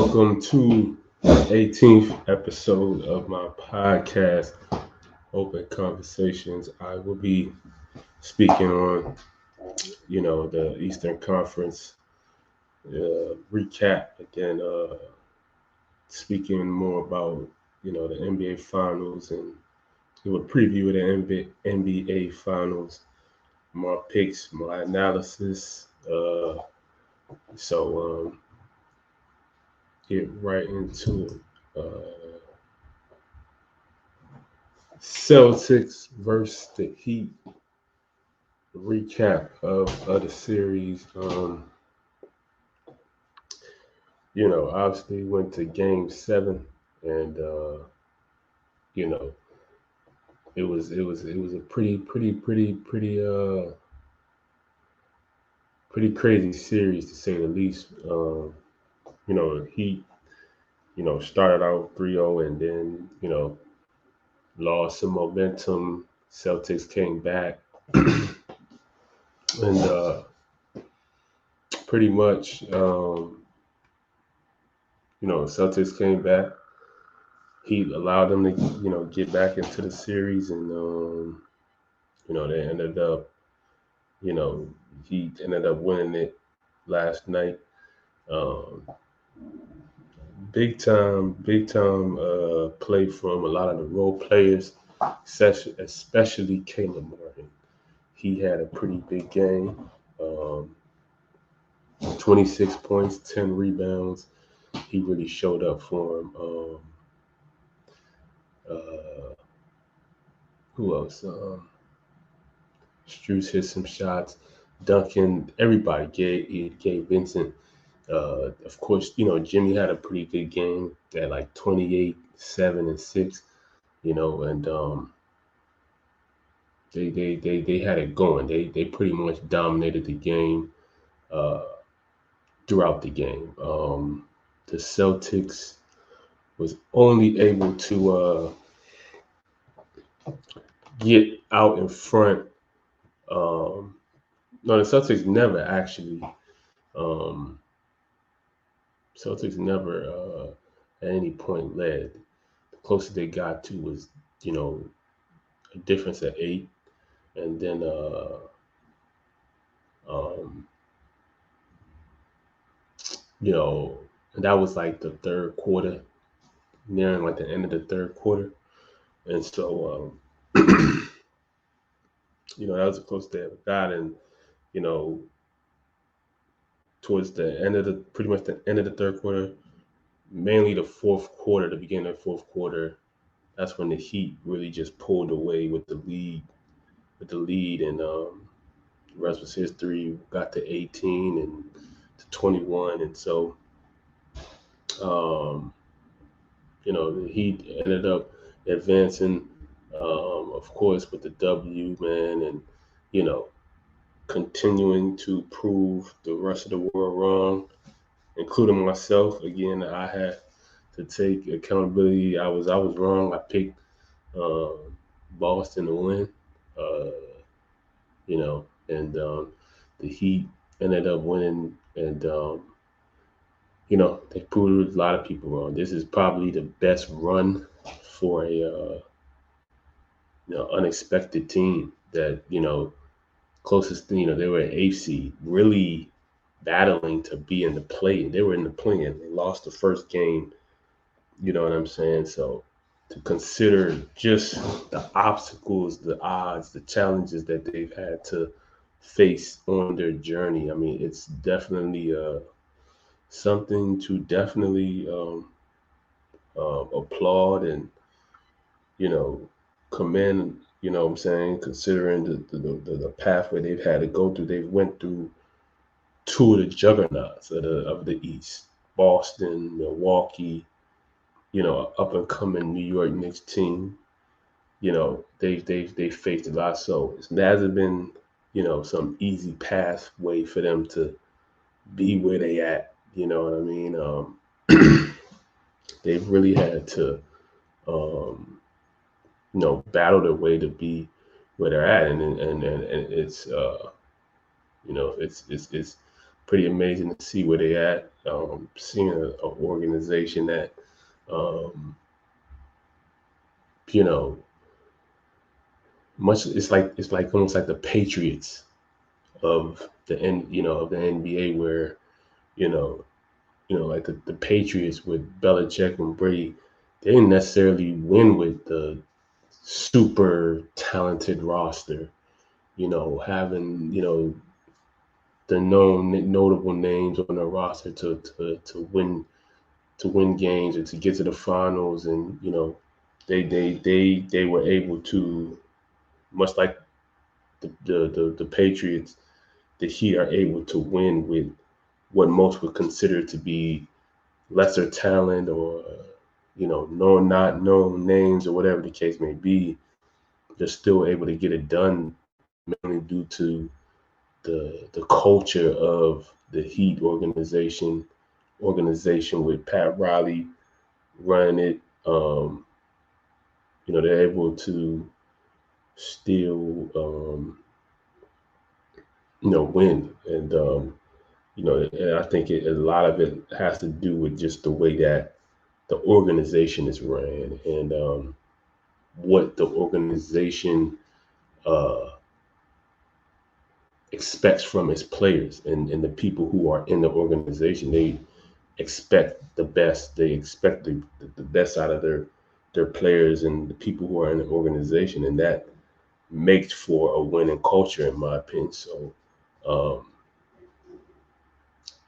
Welcome to the 18th episode of my podcast, Open Conversations. I will be speaking on, the Eastern Conference recap, again, speaking more about, the NBA Finals and do a preview of the NBA Finals, my picks, my analysis. So get right into it. Celtics versus the Heat. Recap of the series. Obviously went to Game 7, and it was a pretty crazy series to say the least. Heat, started out 3-0 and then lost some momentum. Celtics came back and pretty much Celtics came back. He allowed them to, get back into the series, and they ended up, he ended up winning it last night. Big time play from a lot of the role players, especially Caleb Martin. He had a pretty big game. 26 points, 10 rebounds. He really showed up for him. Who else? Strus hit some shots. Duncan, everybody gave Vincent. Of course, Jimmy had a pretty good game at like 28, 7, and 6. And they had it going. They pretty much dominated the game throughout the game. The Celtics was only able to get out in front. No, the Celtics never actually. Celtics never at any point led. The closest they got to was, a difference of 8, and then and that was like the third quarter, nearing like the end of the third quarter, and so that was the closest they ever got, and towards the end of pretty much the end of the third quarter, mainly the fourth quarter, the beginning of the fourth quarter, that's when the Heat really just pulled away with the lead, and the rest was history. Got to 18 and to 21, and so the Heat ended up advancing, of course, with the W, man, and continuing to prove the rest of the world wrong, including myself. Again, I had to take accountability. I was wrong. I picked Boston to win, and the Heat ended up winning, and they proved a lot of people wrong. This is probably the best run for a unexpected team that closest. They were an 8th seed, really battling to be in the play. They were in the play-in. They lost the first game. You know what I'm saying? So to consider just the obstacles, the odds, the challenges that they've had to face on their journey, I mean, it's definitely something to definitely applaud and commend. You know what I'm saying? Considering the pathway they've had to go through, they've went through two of the juggernauts of the East: Boston, Milwaukee. Up and coming New York Knicks team. They faced a lot, so it hasn't been some easy pathway for them to be where they at. You know what I mean? They've really had to battle their way to be where they're at, and it's it's pretty amazing to see where they at. seeing an organization that, um, you know, much it's like almost like the Patriots of the NBA, where you know like the Patriots with Belichick and Brady, they didn't necessarily win with the super talented roster. Having the notable names on the roster to win games or to get to the finals, and they were able to, much like the Patriots, the Heat are able to win with what most would consider to be lesser talent, or not known names, or whatever the case may be. They're still able to get it done, mainly due to the culture of the Heat organization with Pat Riley running it. They're able to still win, and I think a lot of it has to do with just the way that the organization is ran, and what the organization uh, expects from its players, and the people who are in the organization. They expect the best. They expect the best out of their players and the people who are in the organization, and that makes for a winning culture, in my opinion. So um,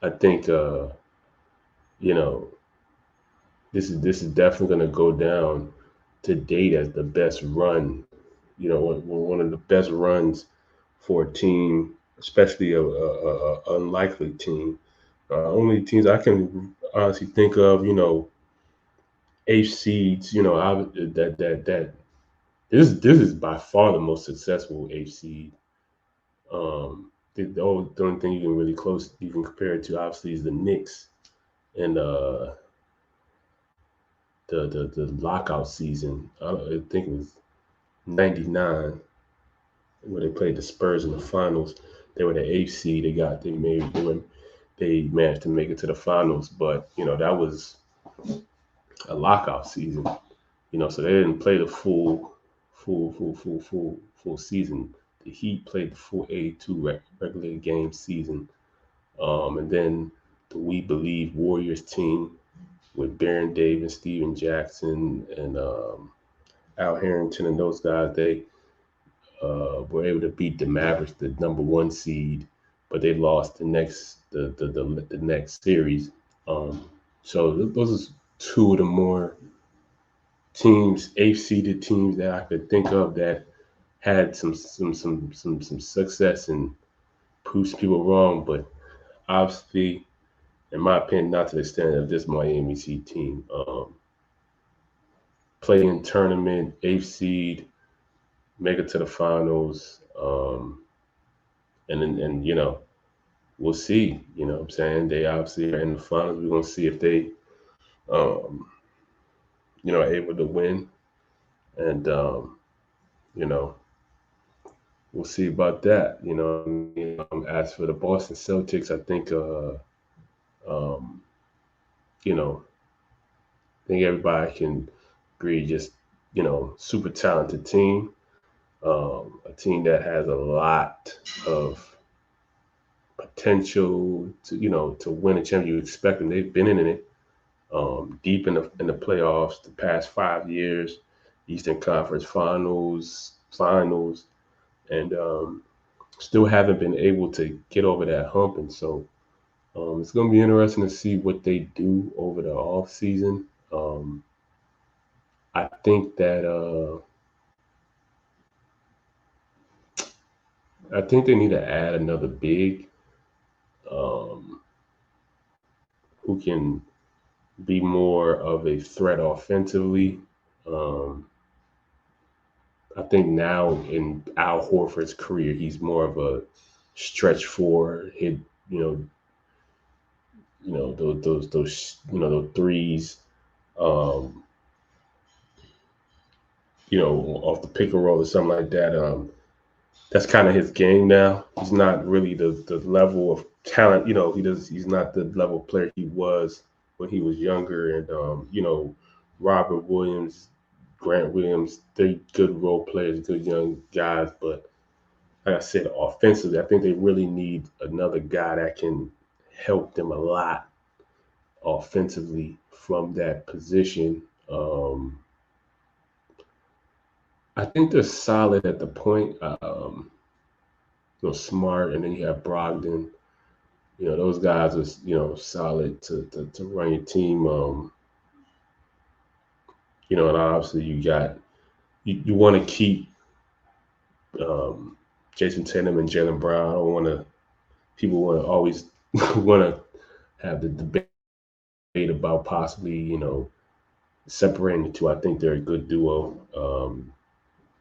I think you know this is definitely going to go down to date as the best run. One of the best runs for a team, especially a unlikely team. Only teams I can honestly think of, eighth seeds. That this is by far the most successful eighth seed. The only thing you can compare it to, obviously, is the Knicks and the lockout season. I think it was '99 where they played the Spurs in the finals. They were the eighth seed. They managed to make it to the finals, but that was a lockout season. So they didn't play the full season. The Heat played the full 82 regular game season, and then the We Believe Warriors team with Baron Davis, Steven Jackson, and Al Harrington, and those guys. They were able to beat the Mavericks, the number one seed, but they lost the next series. So those are two of the more eighth seeded teams that I could think of that had some success and proved people wrong, but obviously, in my opinion, not to the extent of this Miami Heat team. Playing tournament, eighth seed, make it to the finals, and we'll see. What I'm saying, they obviously are in the finals. We're gonna see if they um, are able to win, and you know we'll see about that. As for the Boston Celtics, I think um, you know I think everybody can agree, just super talented team, a team that has a lot of potential to win a championship. You expect them. They've been in it, deep in the playoffs the past 5 years, Eastern Conference finals, and still haven't been able to get over that hump. And so it's going to be interesting to see what they do over the off season. I think that I think they need to add another big, um, who can be more of a threat offensively. Um, I think now in Al Horford's career, he's more of a stretch four, hit, you know, those threes, um, off the pick and roll or something like that. that's kind of his game now. He's not really the level of talent, he's not the level of player he was when he was younger. And Robert Williams, Grant Williams, they're good role players, good young guys. But like I said, offensively, I think they really need another guy that can help them a lot offensively from that position. I think they're solid at the point. Smart, and then you have Brogdon. Those guys are solid to run your team. And obviously you want to keep um, Jason Tatum and Jaylen Brown. I don't want to. People want to always want to have the debate about possibly separating the two. I think they're a good duo.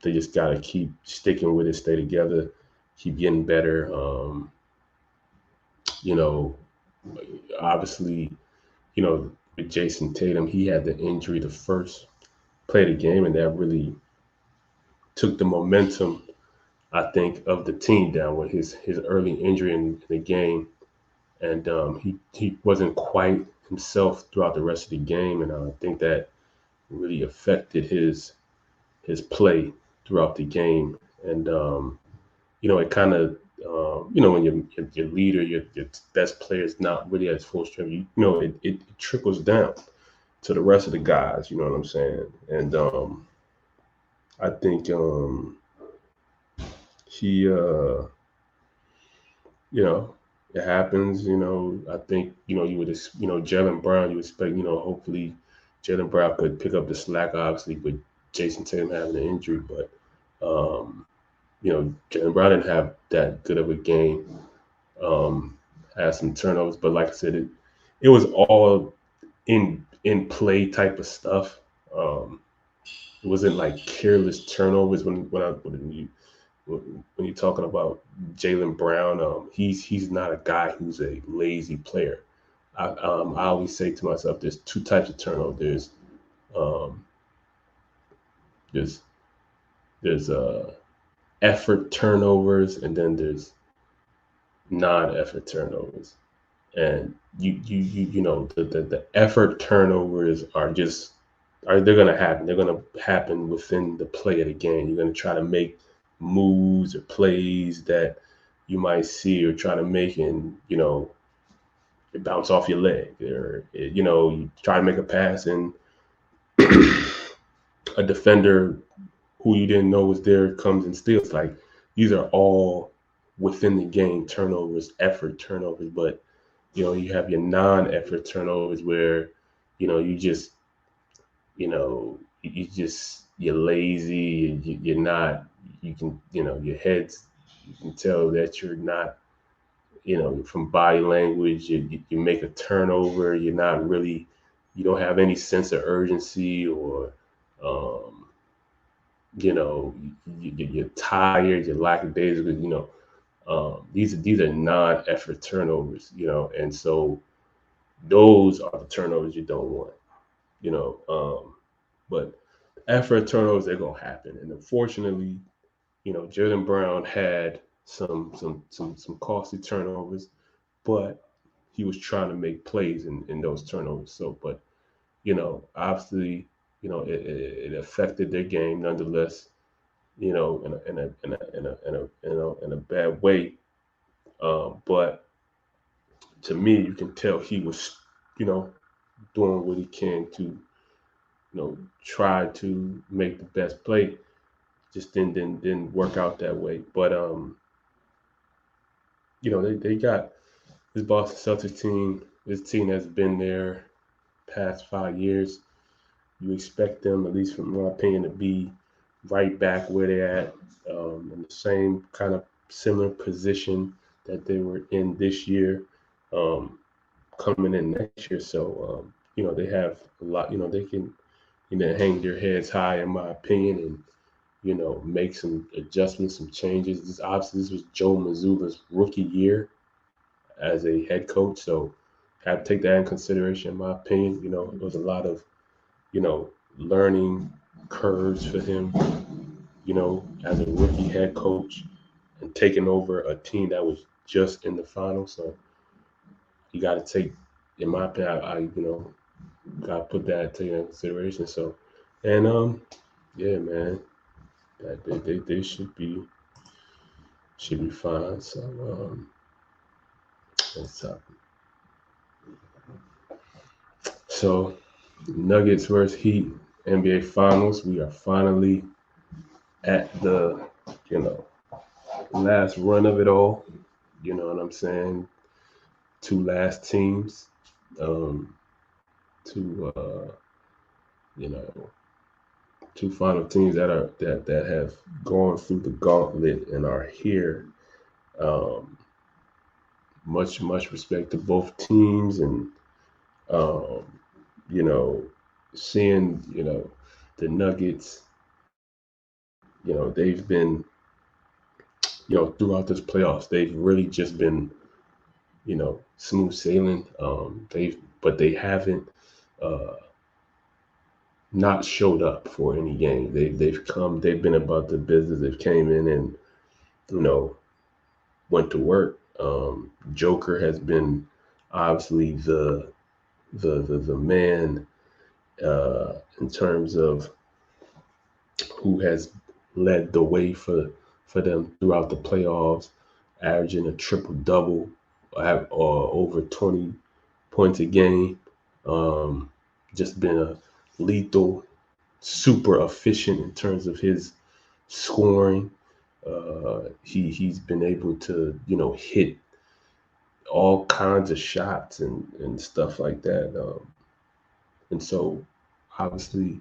They just got to keep sticking with it, stay together, keep getting better. You know, Obviously, with Jason Tatum, he had the injury the first play of the game, and that really took the momentum, I think, of the team down with his early injury in the game. And he wasn't quite himself throughout the rest of the game, and I think that really affected his play throughout the game. And it kind of when your leader, your best player is not really at full strength, it trickles down to the rest of the guys. You know what I'm saying? And I think he it happens. I think you would Jaylen Brown. You expect hopefully Jaylen Brown could pick up the slack, obviously, with Jason Tatum having an injury, but Jaylen Brown didn't have that good of a game. Had some turnovers, but like I said, it was all in play type of stuff. It wasn't like careless turnovers when you're talking about Jaylen Brown. He's not a guy who's a lazy player. I always say to myself, there's two types of turnover. Um, there's effort turnovers, and then there's non-effort turnovers. And the effort turnovers they're gonna happen. They're gonna happen within the play of the game. You're gonna try to make moves or plays that you might see or try to make, and it bounce off your leg, or you try to make a pass and a defender who you didn't know was there comes and steals. Like, these are all within the game turnovers, effort turnovers. But you have your non-effort turnovers where you just you're lazy. You're not. You can your heads. You can tell that you're not. From body language, you make a turnover. You're not really. You don't have any sense of urgency, or um, you're tired. You're lackadaisical. These are non-effort turnovers. And so those are the turnovers you don't want. But effort turnovers, they're gonna happen, and unfortunately, Jaylen Brown had some costly turnovers, but he was trying to make plays in those turnovers. So, but obviously, it affected their game nonetheless. In a bad way. But to me, you can tell he was, doing what he can to, try to make the best play. Just didn't work out that way. But they got this Boston Celtics team. This team has been there past 5 years. You expect them, at least from my opinion, to be right back where they're at, in the same kind of similar position that they were in this year, coming in next year. So they have a lot. They can hang their heads high, in my opinion, and make some adjustments, some changes. This was Joe Mazzulla's rookie year as a head coach, so have to take that in consideration, in my opinion. There was a lot of learning curves for him, as a rookie head coach. and taking over a team that was just in the final. So you got to take, in my opinion, I got to put that into consideration. So, and yeah, man, that they should be fine. So that's up. So Nuggets versus Heat NBA Finals. We are finally at the last run of it all. You know what I'm saying? Two last teams. Two you know two final teams that have gone through the gauntlet and are here. Um, much respect to both teams, and um, you know, seeing the Nuggets. They've been throughout this playoffs. They've really just been smooth sailing. They haven't uh, not showed up for any game. They've been about the business. They've came in and went to work. Joker has been obviously the man in terms of who has led the way for them throughout the playoffs, averaging a triple double, over 20 points a game. Just been a lethal, super efficient in terms of his scoring. He's been able to hit all kinds of shots and stuff like that. And so obviously,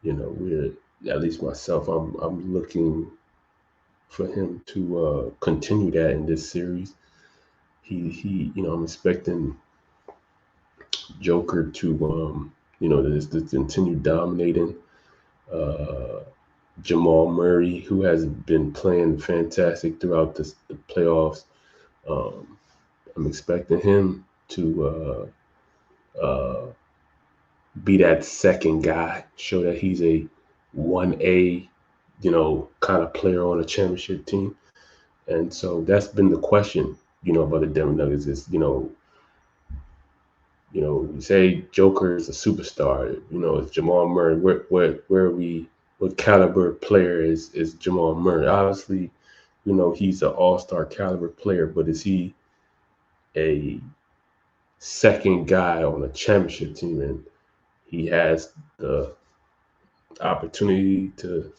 we're, at least myself, I'm looking for him to continue that in this series. I'm expecting Joker to to continue dominating. Jamal Murray, who has been playing fantastic throughout the playoffs. Um, I'm expecting him to be that second guy, show that he's a 1A, kind of player on a championship team. And so that's been the question, about the Denver Nuggets is, you say Joker is a superstar, it's Jamal Murray. Where are we? What caliber player is Jamal Murray? Obviously, he's an all-star caliber player, but is he a second guy on a championship team? And he has the opportunity to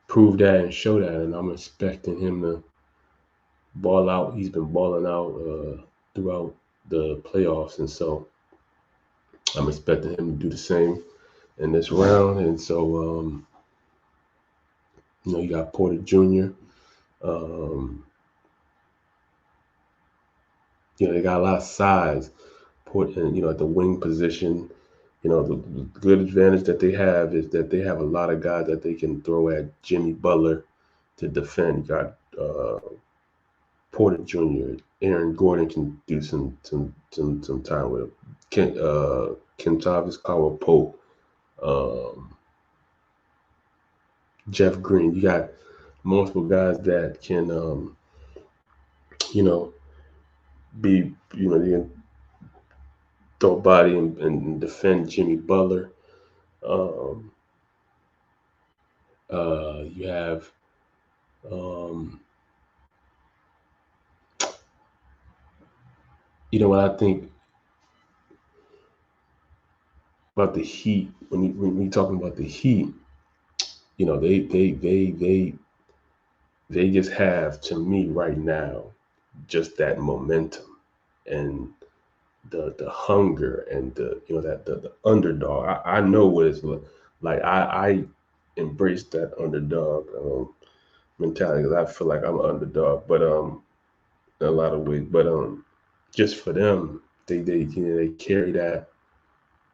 prove that and show that, and I'm expecting him to ball out. He's been balling out throughout the playoffs, and so I'm expecting him to do the same in this round. And so, you got Porter Jr. They got a lot of size. Porter, at the wing position. The good advantage that they have is that they have a lot of guys that they can throw at Jimmy Butler to defend. You got Porter Jr., Aaron Gordon can do some time with him. Kentavious Caldwell-Pope, Jeff Green. You got multiple guys that can, be, they can throw body and defend Jimmy Butler. You have when I think about the Heat, when we talking about the Heat, they just have, to me right now, just that momentum and the hunger and the underdog. I know what it's like. I embrace that underdog mentality because I feel like I'm an underdog, but in a lot of ways. But just for them, they carry that,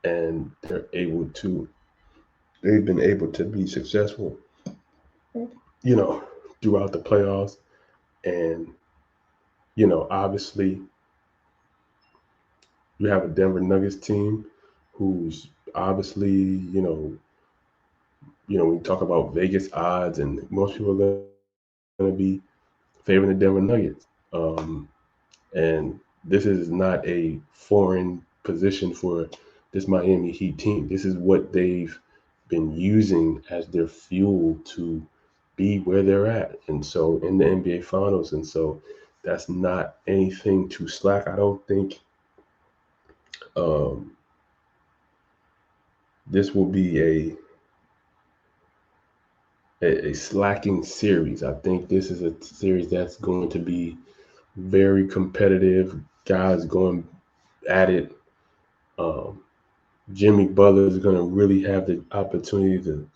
and they've been able to be successful, throughout the playoffs. And obviously you have a Denver Nuggets team who's obviously, when we talk about Vegas odds, and most people are going to be favoring the Denver Nuggets. And this is not a foreign position for this Miami Heat team. This is what they've been using as their fuel to be where they're at. And so in the NBA Finals. And so that's not anything to slack. I don't think um, this will be a slacking series. I think this is a series that's going to be very competitive. Guys going at it. Um, Jimmy Butler is going to really have the opportunity to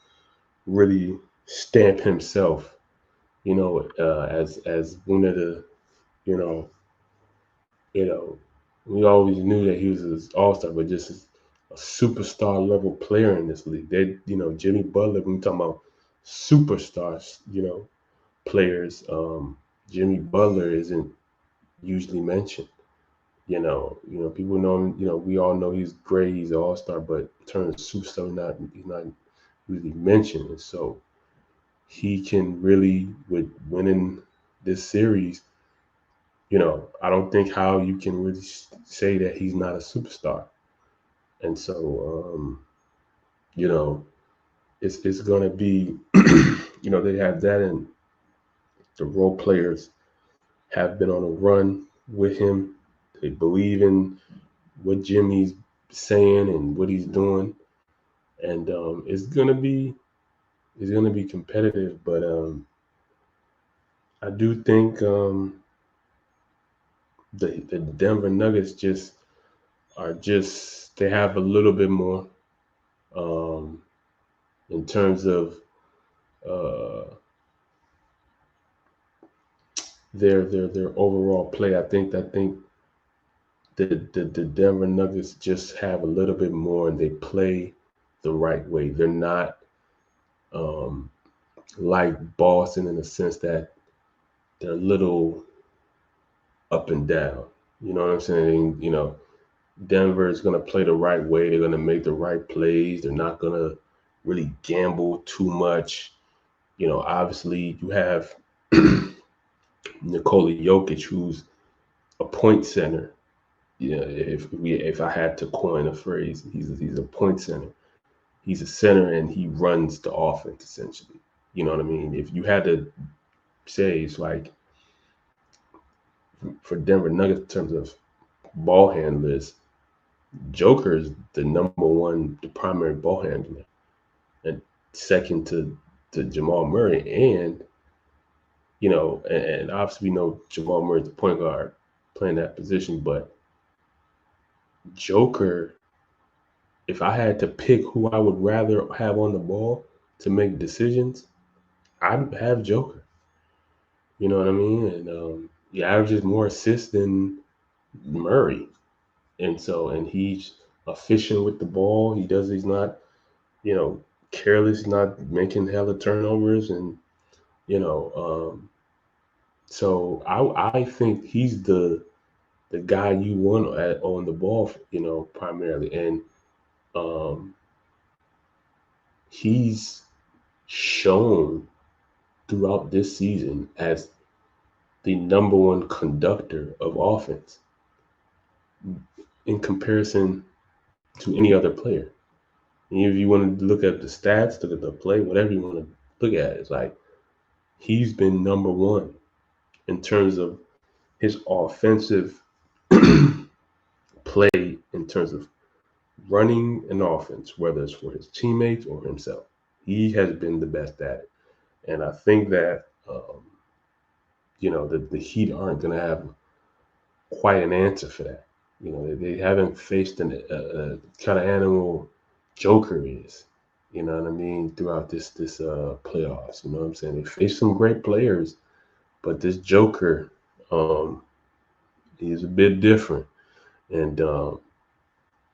really stamp himself, as one of the, you know, you know, we always knew that he was an all-star, but just a superstar level player in this league. Jimmy Butler, when we talking about superstars, players, Jimmy Butler isn't usually mentioned. People know him. We all know he's great. He's an all-star, but in terms of superstar, he's not really mentioned. And so he can really, with winning this series, I don't think how you can really say that he's not a superstar. And so, it's gonna be, they have that, and the role players have been on a run with him. They believe in what Jimmy's saying and what he's doing, and it's gonna be competitive. But I do think the Denver Nuggets they have a little bit more um, in terms of uh, their overall play. I think the Denver Nuggets just have a little bit more, and they play the right way. They're not um, like Boston in the sense that they're a little up and down. You know what I'm saying? Denver is going to play the right way. They're going to make the right plays. They're not going to really gamble too much. Obviously you have Nikola Jokic, who's a point center. If I had to coin a phrase, he's a point center. He's a center, and he runs the offense essentially. You know what I mean? If you had to say, it's like for Denver Nuggets in terms of ball handlers, Joker is the number one, the primary ball handler, and second to Jamal Murray. And and obviously we know Jamal Murray's the point guard playing that position, but Joker, if I had to pick who I would rather have on the ball to make decisions, I'd have Joker. You know what I mean? And he averages more assists than Murray, and he's efficient with the ball. He's not, you know, careless. He's not making hella turnovers, and you know, so I think he's the guy you want on the ball, primarily, and um, he's shown throughout this season as the number one conductor of offense in comparison to any other player. And if you want to look at the stats, look at the play, whatever you want to look at, it's like he's been number one in terms of his offensive play, in terms of running an offense, whether it's for his teammates or himself. He has been the best at it. And I think that, the Heat aren't going to have quite an answer for that. They haven't faced a kind of animal Joker is. You know what I mean? Throughout this playoffs, you know what I'm saying? They faced some great players, but this Joker, he's a bit different, and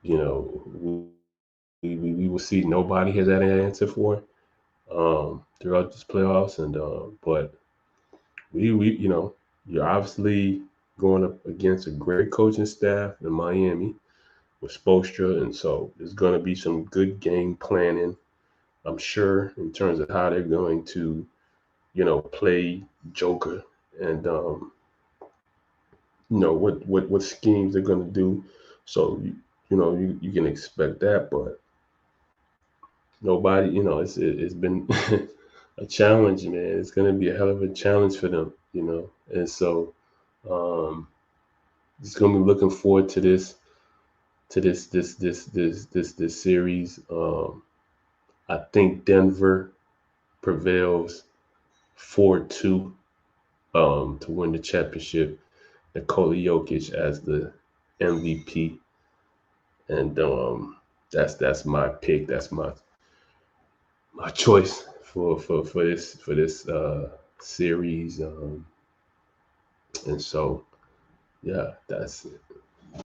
you know, we will see. Nobody has had an answer for it throughout this playoffs, and but we you're obviously going up against a great coaching staff in Miami with Spoelstra, and so there's going to be some good game planning, I'm sure, in terms of how they're going to play Joker and what schemes they're gonna do. So you can expect that, but nobody, it's been a challenge, man. It's gonna be a hell of a challenge for them, and so um, just gonna be looking forward to this series. I think Denver prevails 4-2 to win the championship. Nikola Jokic as the MVP, and that's my pick. That's my choice for this series. And so yeah, that's it.